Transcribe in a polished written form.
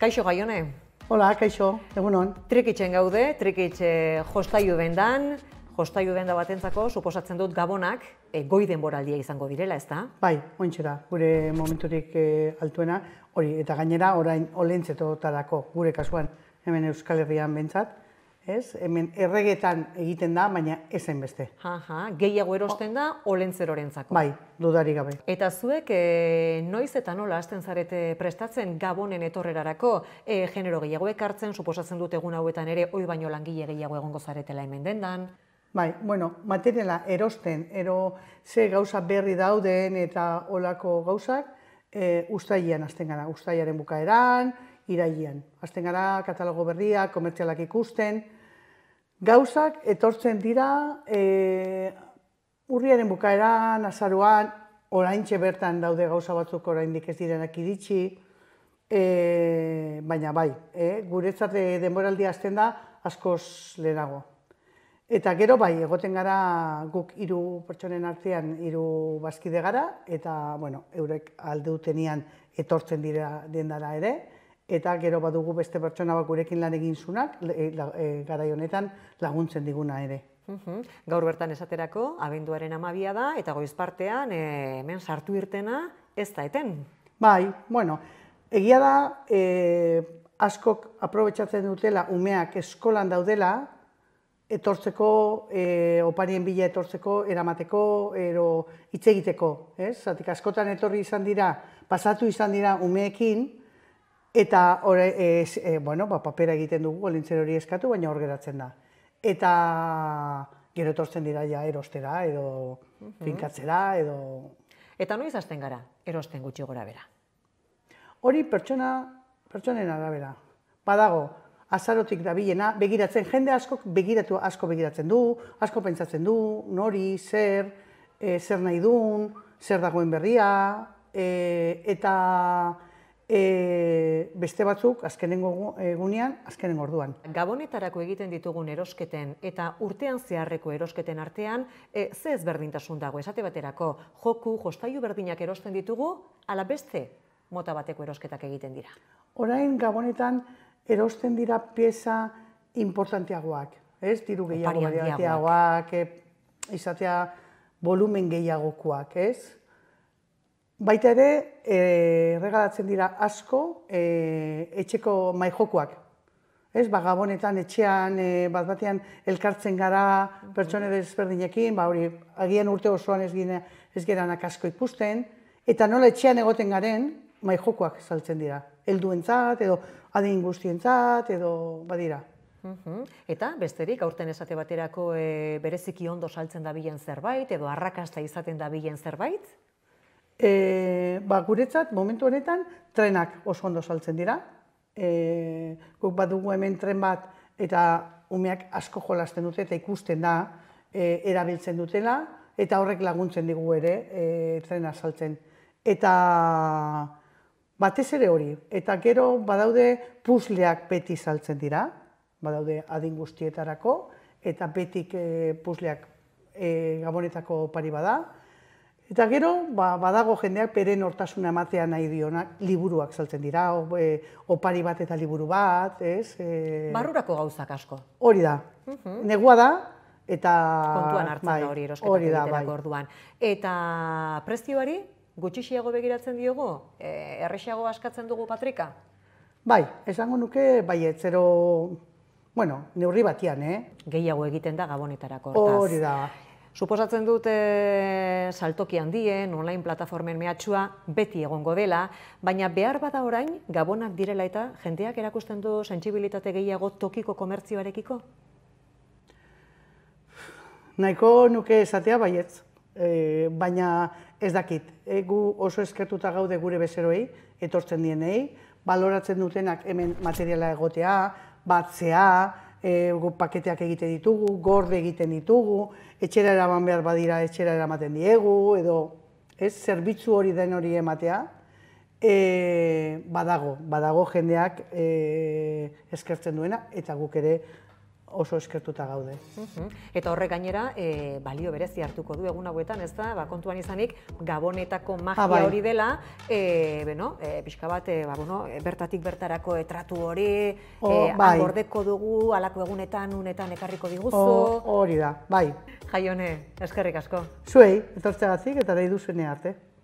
Kaixo Gaione. Hola, kaixo, egunon. Trikitzen gaude, trikitz jostailu dendan, jostailu denda batentzako suposatzen dut gabonak goi denboraldia izango direla, ezta? Bai, ointxe da, gure momenturik altuena, hori, eta gainera orain olentzetotarako, gure kasuan, hemen Euskal Herrian bentsat, ez? Hemen erregetan egiten da, baina ezen beste. Gehiago erosten da olentzerorentzako. Bai, dudarik gabe. Eta zuek noiz eta nola hasten zarete prestatzen gabonen etorrerarako, genero gehiago ekartzen, suposatzen dut egun hauetan ere oi baino langile gehiago egongo zaretela hemen dendan. Bai, bueno, materiala erosten, ze gauza berri dauden eta olako gauzak, uztailean hasten gara, uztailaren bukaeran, irailean. Hasten gara katalogo berriak, komertzialak ikusten. Gauzak etortzen dira urriaren bukaeran, azaroan, oraintxe bertan daude gauza batzuk oraindik ez direnak iritsi, baina bai, guretzat denboraldia hasten da askoz lehenago. Eta gero bai, egoten gara guk 3 pertsonen artean 3 bazkide gara, eta bueno, eurek aldeutenian etortzen dira dendara ere, eta gero badugu beste pertsona bat gurekin lan egin zunak, garai honetan laguntzen diguna ere. Gaur bertan esaterako, abenduaren 12 da, eta goiz partean hemen sartu irtena ez da eten. Bai, bueno, egia da askok aprobetxatzen dutela umeak eskolan daudela, etortzeko, oparien bila etortzeko, eramateko, hitz egiteko, ez? Zatik askotan etorri izan dira, pasatu izan dira umeekin, eta papera egiten dugu, olintzer hori eskatu, baina hor geratzen da. Eta gero etortzen dira ja erostera, edo finkatzera, edo... Eta noiz hasten gara, erosten gutxi gora bera? Hori pertsonen arabera. Badago, azarotik dabilena, begiratzen, jende asko begiratzen du, asko pentsatzen du, nori, zer nahi duen, zer dagoen berria, eta beste batzuk azkenengo egunean, azkenengo orduan. Gabonetarako egiten ditugun erosketen eta urtean zeharreko erosketen artean, ze ezberdintasun dago, esate baterako, jostailu berdinak erosten ditugu, ala beste mota bateko erosketak egiten dira? Orain Gabonetan erosten dira pieza importanteagoak, ez? Diru gehiagoak, izatea volumen gehiagokoak, ez? Baita ere, regalatzen dira asko etxeko maijokoak. Ez, Gabonetan etxean bat-batean elkartzen gara pertsone desberdinekin, hori, agian urte osoan ez geranak asko ikusten, eta nola etxean egoten garen, maijokoak saltzen dira. Helduentzat, edo adin guztientzat, edo badira. Eta besterik, aurten esate baterako bereziki ondo saltzen dabilen zerbait, edo arrakasta izaten dabilen zerbait? Guretzat, momentu honetan, trenak oso ondo saltzen dira. Guk badugu hemen tren bat, eta umeak asko jolasten dute, eta ikusten da, erabiltzen dutela, eta horrek laguntzen digu ere, trena saltzen. Eta batez ere hori, eta gero badaude puzleak beti saltzen dira, badaude adin guztietarako, eta betik puzleak Gabonetako opari bada. Eta gero, badago jendeak bere nortasuna ematea nahi dionak, liburuak saltzen dira, opari bat eta liburu bat, ez? Barrurako gauzak asko. Hori da, negua da, eta... Kontuan hartzen da hori erosketak egiterako orduan. Eta prezioari? Gutxixiago begiratzen diogu? Errexago askatzen dugu patrika? Bai, esango nuke baiet, neurri batian, Gehiago egiten da Gabonetarako hortaz. Hori da. Suposatzen dut saltoki handien, online plataformen mehatxua beti egongo dela, baina behar bada orain Gabonak direla eta jendeak erakusten du sentsibilitate gehiago tokiko komertzioarekiko? Nahiko nuke esatea baietz. Baina ez dakit, gu oso eskertuta gaude gure bezeroei, etortzen dienei, baloratzen dutenak hemen materiala egotea, batzea, gu paketeak egiten ditugu, gorde egiten ditugu, etxera eraman behar badira etxera eramaten diegu, edo zerbitzu hori den hori ematea, badago jendeak eskertzen duena, eta guk ere oso eskertuta gaude. Eta horrek gainera, balio berezi hartuko du egun hauetan, ez da, kontuan izanik, Gabonetako magia hori dela, pixka bat, bertatik bertarako tratu hori, gordeko dugu, alako egunetan, unetan ekarriko diguzu. Hori da, bai. Jaione, eskerrik asko. Zuei, etortzeagatik eta nahi duzuene arte.